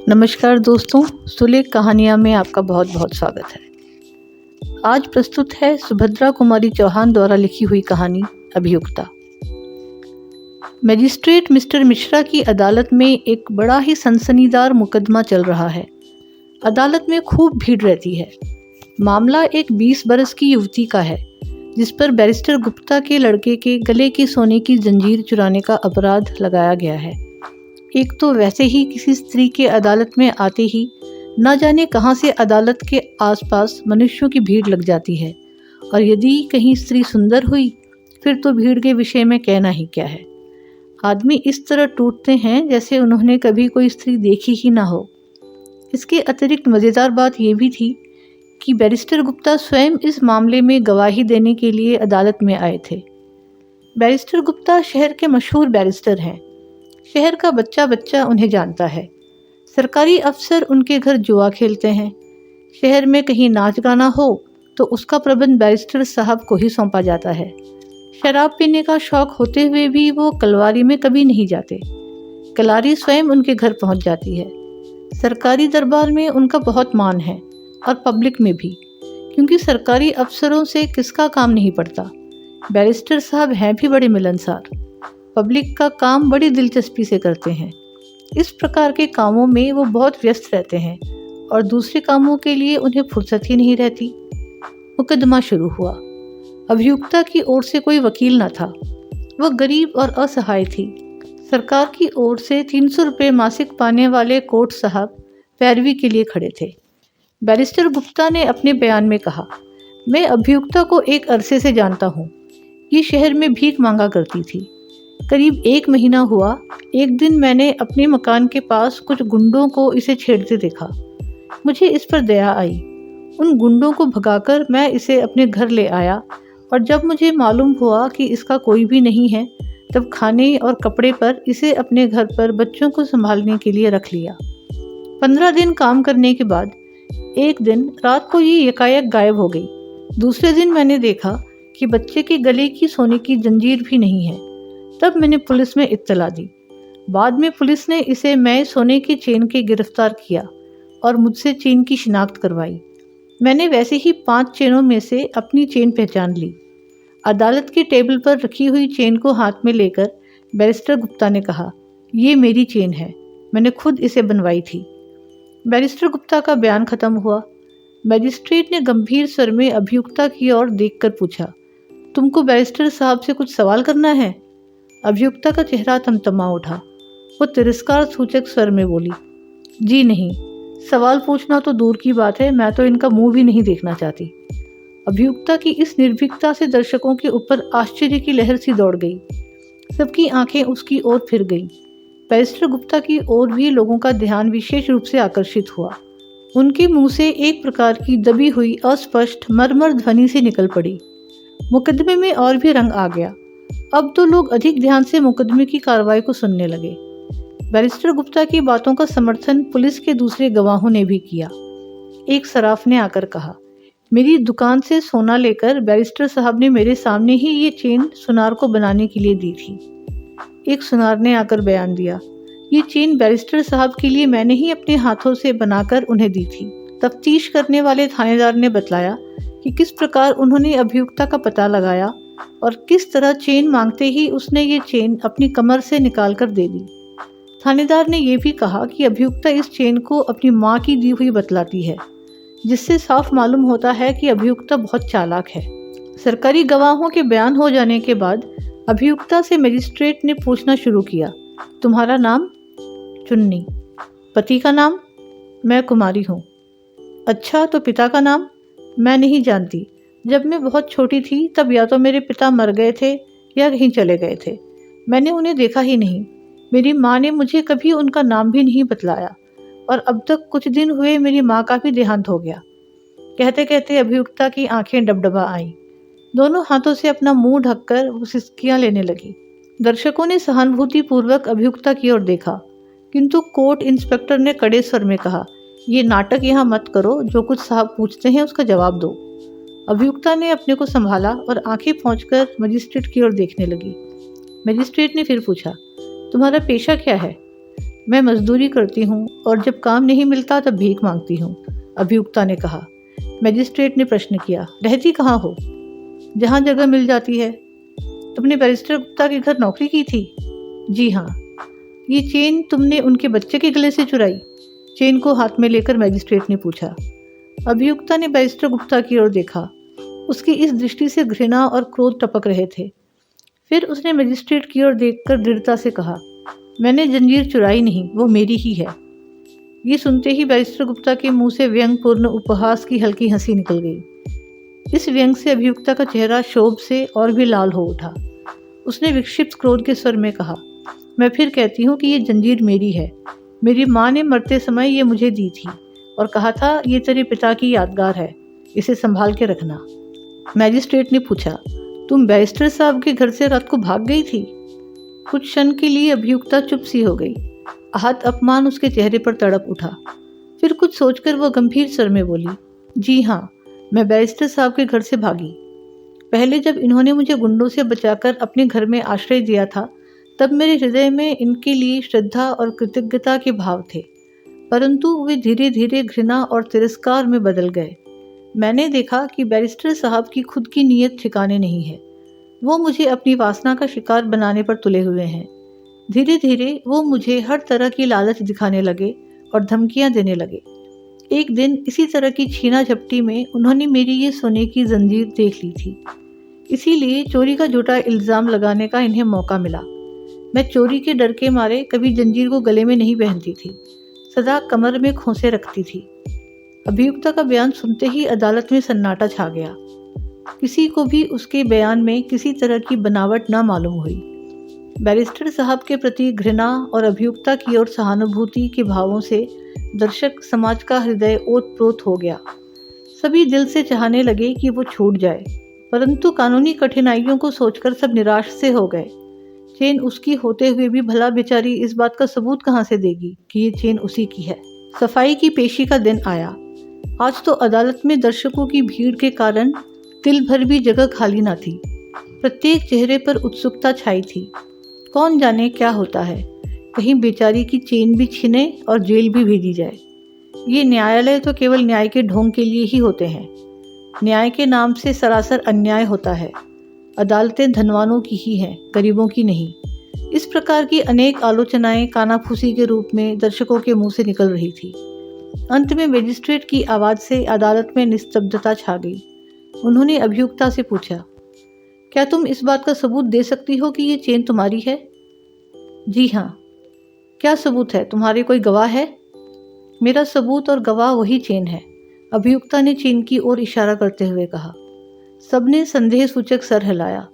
नमस्कार दोस्तों, सुलेख कहानियाँ में आपका बहुत बहुत स्वागत है। आज प्रस्तुत है सुभद्रा कुमारी चौहान द्वारा लिखी हुई कहानी अभियुक्ता। मजिस्ट्रेट मिस्टर मिश्रा की अदालत में एक बड़ा ही सनसनीदार मुकदमा चल रहा है। अदालत में खूब भीड़ रहती है। मामला एक 20 बरस की युवती का है, जिस पर बैरिस्टर गुप्ता के लड़के के गले की सोने की जंजीर चुराने का अपराध लगाया गया है। एक तो वैसे ही किसी स्त्री के अदालत में आते ही न जाने कहां से अदालत के आसपास मनुष्यों की भीड़ लग जाती है, और यदि कहीं स्त्री सुंदर हुई फिर तो भीड़ के विषय में कहना ही क्या है। आदमी इस तरह टूटते हैं जैसे उन्होंने कभी कोई स्त्री देखी ही ना हो। इसके अतिरिक्त मज़ेदार बात यह भी थी कि बैरिस्टर गुप्ता स्वयं इस मामले में गवाही देने के लिए अदालत में आए थे। बैरिस्टर गुप्ता शहर के मशहूर बैरिस्टर हैं। शहर का बच्चा बच्चा उन्हें जानता है। सरकारी अफसर उनके घर जुआ खेलते हैं। शहर में कहीं नाच गाना हो तो उसका प्रबंध बैरिस्टर साहब को ही सौंपा जाता है। शराब पीने का शौक होते हुए भी वो कलवारी में कभी नहीं जाते। कलारी स्वयं उनके घर पहुंच जाती है। सरकारी दरबार में उनका बहुत मान है, और पब्लिक में भी, क्योंकि सरकारी अफसरों से किसका काम नहीं पड़ता। बैरिस्टर साहब हैं भी बड़े मिलनसार। पब्लिक का काम बड़ी दिलचस्पी से करते हैं। इस प्रकार के कामों में वो बहुत व्यस्त रहते हैं, और दूसरे कामों के लिए उन्हें फुर्सत ही नहीं रहती। मुकदमा शुरू हुआ। अभियुक्ता की ओर से कोई वकील न था। वह गरीब और असहाय थी। सरकार की ओर से 300 रुपये मासिक पाने वाले कोर्ट साहब पैरवी के लिए खड़े थे। बैरिस्टर गुप्ता ने अपने बयान में कहा, मैं अभियुक्ता को एक अरसे से जानता हूँ। ये शहर में भीख मांगा करती थी। करीब 1 महीना हुआ। एक दिन मैंने अपने मकान के पास कुछ गुंडों को इसे छेड़ते देखा। मुझे इस पर दया आई। उन गुंडों को भगाकर मैं इसे अपने घर ले आया, और जब मुझे मालूम हुआ कि इसका कोई भी नहीं है, तब खाने और कपड़े पर इसे अपने घर पर बच्चों को संभालने के लिए रख लिया। 15 दिन काम करने के बाद एक दिन रात को ये एकाएक गायब हो गई। दूसरे दिन मैंने देखा कि बच्चे के गले की सोने की जंजीर भी नहीं है। तब मैंने पुलिस में इत्तला दी। बाद में पुलिस ने इसे मैं सोने की चेन के गिरफ्तार किया और मुझसे चेन की शिनाख्त करवाई। मैंने वैसे ही 5 चेनों में से अपनी चेन पहचान ली। अदालत की टेबल पर रखी हुई चेन को हाथ में लेकर बैरिस्टर गुप्ता ने कहा, ये मेरी चेन है, मैंने खुद इसे बनवाई थी। बैरिस्टर गुप्ता का बयान खत्म हुआ। मजिस्ट्रेट ने गंभीर स्वर में अभियुक्ता की ओर देखकर पूछा, तुमको बैरिस्टर साहब से कुछ सवाल करना है? अभियुक्ता का चेहरा तमतमा उठा। वो तिरस्कार सूचक स्वर में बोली, जी नहीं, सवाल पूछना तो दूर की बात है, मैं तो इनका मुंह भी नहीं देखना चाहती। अभियुक्ता की इस निर्भीकता से दर्शकों के ऊपर आश्चर्य की लहर सी दौड़ गई। सबकी आंखें उसकी ओर फिर गईं। बैरिस्टर गुप्ता की ओर भी लोगों का ध्यान विशेष रूप से आकर्षित हुआ। उनके मुंह से एक प्रकार की दबी हुई अस्पष्ट मरमर ध्वनि सी निकल पड़ी। मुकदमे में और भी रंग आ गया। अब तो लोग अधिक ध्यान से मुकदमे की कार्रवाई को सुनने लगे। बैरिस्टर गुप्ता की बातों का समर्थन पुलिस के दूसरे गवाहों ने भी किया। एक सराफ ने आकर कहा, मेरी दुकान से सोना लेकर बैरिस्टर साहब ने मेरे सामने ही ये चेन सुनार को बनाने के लिए दी थी। एक सुनार ने आकर बयान दिया, ये चेन बैरिस्टर साहब के लिए मैंने ही अपने हाथों से बनाकर उन्हें दी थी। तफ्तीश करने वाले थानेदार ने बतलाया कि किस प्रकार उन्होंने अभियुक्ता का पता लगाया और किस तरह चेन मांगते ही उसने ये चेन अपनी कमर से निकाल कर दे दी। थानेदार ने यह भी कहा कि अभियुक्ता इस चेन को अपनी माँ की दी हुई बतलाती है, जिससे साफ मालूम होता है कि अभियुक्ता बहुत चालाक है। सरकारी गवाहों के बयान हो जाने के बाद अभियुक्ता से मजिस्ट्रेट ने पूछना शुरू किया, तुम्हारा नाम? चुन्नी। पति का नाम? मैं कुमारी हूँ। अच्छा, तो पिता का नाम? मैं नहीं जानती। जब मैं बहुत छोटी थी तब या तो मेरे पिता मर गए थे या कहीं चले गए थे। मैंने उन्हें देखा ही नहीं। मेरी माँ ने मुझे कभी उनका नाम भी नहीं बतलाया, और अब तक कुछ दिन हुए मेरी माँ का भी देहांत हो गया। कहते कहते अभियुक्ता की आंखें डबडबा आईं। दोनों हाथों से अपना मुंह ढककर वो सिसकियां लेने लगी। दर्शकों ने सहानुभूतिपूर्वक अभियुक्ता की ओर देखा, किंतु कोर्ट इंस्पेक्टर ने कड़े स्वर में कहा, ये नाटक यहाँ मत करो, जो कुछ साहब पूछते हैं उसका जवाब दो। अभियुक्ता ने अपने को संभाला और आंखें पोंछकर मजिस्ट्रेट की ओर देखने लगी। मजिस्ट्रेट ने फिर पूछा, तुम्हारा पेशा क्या है? मैं मजदूरी करती हूँ और जब काम नहीं मिलता तब भीख मांगती हूँ, अभियुक्ता ने कहा। मजिस्ट्रेट ने प्रश्न किया, रहती कहाँ हो? जहाँ जगह मिल जाती है। तुमने बैरिस्टर गुप्ता के घर नौकरी की थी? जी हाँ। ये चेन तुमने उनके बच्चे के गले से चुराई? चेन को हाथ में लेकर मजिस्ट्रेट ने पूछा। अभियुक्ता ने बैरिस्टर गुप्ता की ओर देखा। उसकी इस दृष्टि से घृणा और क्रोध टपक रहे थे। फिर उसने मजिस्ट्रेट की ओर देखकर दृढ़ता से कहा, मैंने जंजीर चुराई नहीं, वो मेरी ही है। ये सुनते ही बैरिस्टर गुप्ता के मुंह से व्यंगपूर्ण उपहास की हल्की हंसी निकल गई। इस व्यंग से अभियुक्ता का चेहरा क्षोभ से और भी लाल हो उठा। उसने विक्षिप्त क्रोध के स्वर में कहा, मैं फिर कहती हूँ कि ये जंजीर मेरी है। मेरी माँ ने मरते समय ये मुझे दी थी और कहा था ये तेरे पिता की यादगार है, इसे संभाल के रखना। मैजिस्ट्रेट ने पूछा, तुम बैरिस्टर साहब के घर से रात को भाग गई थी? कुछ क्षण के लिए अभियुक्ता चुप सी हो गई। आहत अपमान उसके चेहरे पर तड़प उठा। फिर कुछ सोचकर वह गंभीर स्वर में बोली, जी हाँ, मैं बैरिस्टर साहब के घर से भागी। पहले जब इन्होंने मुझे गुंडों से बचाकर अपने घर में आश्रय दिया था, तब मेरे हृदय में इनके लिए श्रद्धा और कृतज्ञता के भाव थे, परंतु वे धीरे धीरे घृणा और तिरस्कार में बदल गए। मैंने देखा कि बैरिस्टर साहब की खुद की नीयत ठिकाने नहीं है। वो मुझे अपनी वासना का शिकार बनाने पर तुले हुए हैं। धीरे धीरे वो मुझे हर तरह की लालच दिखाने लगे और धमकियां देने लगे। एक दिन इसी तरह की छीना झपटी में उन्होंने मेरी ये सोने की जंजीर देख ली थी। इसीलिए चोरी का झूठा इल्ज़ाम लगाने का इन्हें मौका मिला। मैं चोरी के डर के मारे कभी जंजीर को गले में नहीं पहनती थी, सदा कमर में खोंसे रखती थी। अभियुक्ता का बयान सुनते ही अदालत में सन्नाटा छा गया। किसी को भी उसके बयान में किसी तरह की बनावट न मालूम हुई। बैरिस्टर साहब के प्रति घृणा और अभियुक्ता की ओर सहानुभूति के भावों से दर्शक समाज का हृदय ओत-प्रोत हो गया। सभी दिल से चाहने लगे कि वो छूट जाए, परंतु कानूनी कठिनाइयों को सोचकर सब निराश से हो गए। चेन उसकी होते हुए भी भला बेचारी इस बात का सबूत कहाँ से देगी कि ये चेन उसी की है। सफाई की पेशी का दिन आया। आज तो अदालत में दर्शकों की भीड़ के कारण तिल भर भी जगह खाली ना थी। प्रत्येक चेहरे पर उत्सुकता छाई थी। कौन जाने क्या होता है, कहीं बेचारी की चेन भी छिने और जेल भी भेजी जाए। ये न्यायालय तो केवल न्याय के ढोंग के लिए ही होते हैं। न्याय के नाम से सरासर अन्याय होता है। अदालतें धनवानों की ही हैं, गरीबों की नहीं। इस प्रकार की अनेक आलोचनाएं कानाफूसी के रूप में दर्शकों के मुंह से निकल रही थी। अंत में मजिस्ट्रेट की आवाज़ से अदालत में निस्तब्धता छा गई। उन्होंने अभियुक्ता से पूछा, क्या तुम इस बात का सबूत दे सकती हो कि ये चेन तुम्हारी है? जी हाँ। क्या सबूत है? तुम्हारे कोई गवाह है? मेरा सबूत और गवाह वही चेन है, अभियुक्ता ने चेन की ओर इशारा करते हुए कहा। सबने संदेह सूचक सर हिलाया।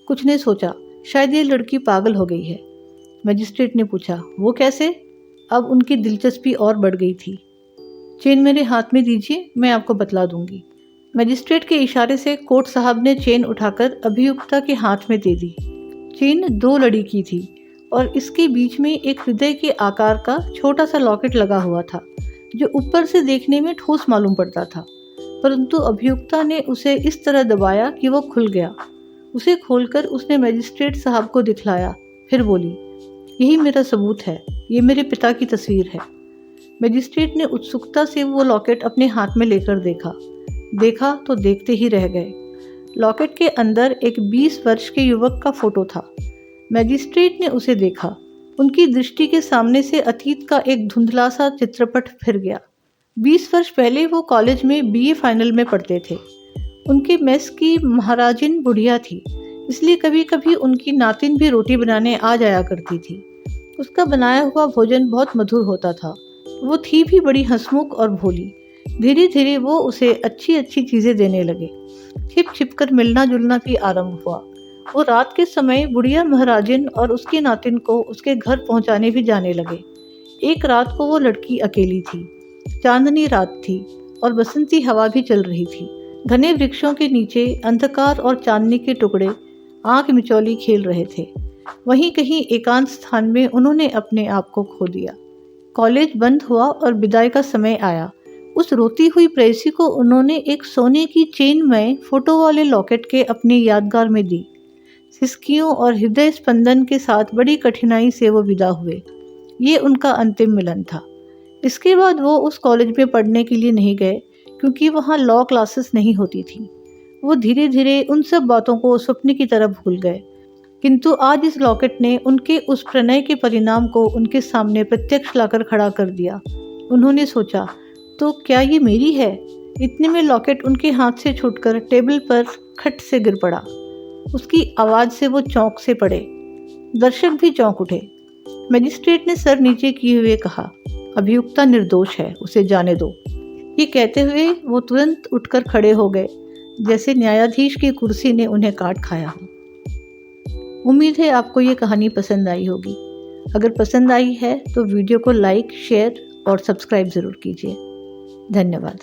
कुछ ने सोचा, शायद ये लड़की पागल हो गई है। मजिस्ट्रेट ने पूछा, वो कैसे? अब उनकी दिलचस्पी और बढ़ गई थी। चेन मेरे हाथ में दीजिए, मैं आपको बतला दूंगी। मजिस्ट्रेट के इशारे से कोर्ट साहब ने चेन उठाकर अभियुक्ता के हाथ में दे दी। चेन 2 लड़ी की थी और इसके बीच में एक हृदय के आकार का छोटा सा लॉकेट लगा हुआ था, जो ऊपर से देखने में ठोस मालूम पड़ता था, परंतु अभियुक्ता ने उसे इस तरह दबाया कि वो खुल गया। उसे खोलकर उसने मजिस्ट्रेट साहब को दिखलाया, फिर बोली, यही मेरा सबूत है, ये मेरे पिता की तस्वीर है। मजिस्ट्रेट ने उत्सुकता से वो लॉकेट अपने हाथ में लेकर देखा तो देखते ही रह गए। लॉकेट के अंदर एक 20 वर्ष के युवक का फोटो था। मजिस्ट्रेट ने उसे देखा। उनकी दृष्टि के सामने से अतीत का एक धुंधला सा चित्रपट फिर गया। 20 वर्ष पहले वो कॉलेज में बीए फाइनल में पढ़ते थे। उनके मेस की महाराजिन बुढ़िया थी, इसलिए कभी कभी उनकी नातिन भी रोटी बनाने आ जाया करती थी। उसका बनाया हुआ भोजन बहुत मधुर होता था। वो थी भी बड़ी हंसमुख और भोली। धीरे धीरे वो उसे अच्छी अच्छी चीज़ें देने लगे। छिप छिप कर मिलना जुलना भी आरंभ हुआ। वो रात के समय बुढ़िया महाराजिन और उसकी नातिन को उसके घर पहुंचाने भी जाने लगे। एक रात को वो लड़की अकेली थी। चांदनी रात थी और बसंती हवा भी चल रही थी। घने वृक्षों के नीचे अंधकार और चांदनी के टुकड़े आंख मिचौली खेल रहे थे। वहीं कहीं एकांत स्थान में उन्होंने अपने आप को खो दिया। कॉलेज बंद हुआ और विदाई का समय आया। उस रोती हुई प्रेयसी को उन्होंने एक सोने की चेनमय फोटो वाले लॉकेट के अपनी यादगार में दी। सिसकियों और हृदय स्पंदन के साथ बड़ी कठिनाई से वो विदा हुए। ये उनका अंतिम मिलन था। इसके बाद वो उस कॉलेज में पढ़ने के लिए नहीं गए क्योंकि वहाँ लॉ क्लासेस नहीं होती थी। वो धीरे धीरे उन सब बातों को सपने की तरह भूल गए। किंतु आज इस लॉकेट ने उनके उस प्रणय के परिणाम को उनके सामने प्रत्यक्ष लाकर खड़ा कर दिया। उन्होंने सोचा, तो क्या ये मेरी है? इतने में लॉकेट उनके हाथ से छूटकर टेबल पर खट से गिर पड़ा। उसकी आवाज़ से वो चौंक से पड़े। दर्शक भी चौंक उठे। मजिस्ट्रेट ने सर नीचे किए हुए कहा, अभियुक्ता निर्दोष है, उसे जाने दो। ये कहते हुए वो तुरंत उठकर खड़े हो गए, जैसे न्यायाधीश की कुर्सी ने उन्हें काट खाया हो। उम्मीद है आपको ये कहानी पसंद आई होगी। अगर पसंद आई है तो वीडियो को लाइक, शेयर और सब्सक्राइब ज़रूर कीजिए। धन्यवाद।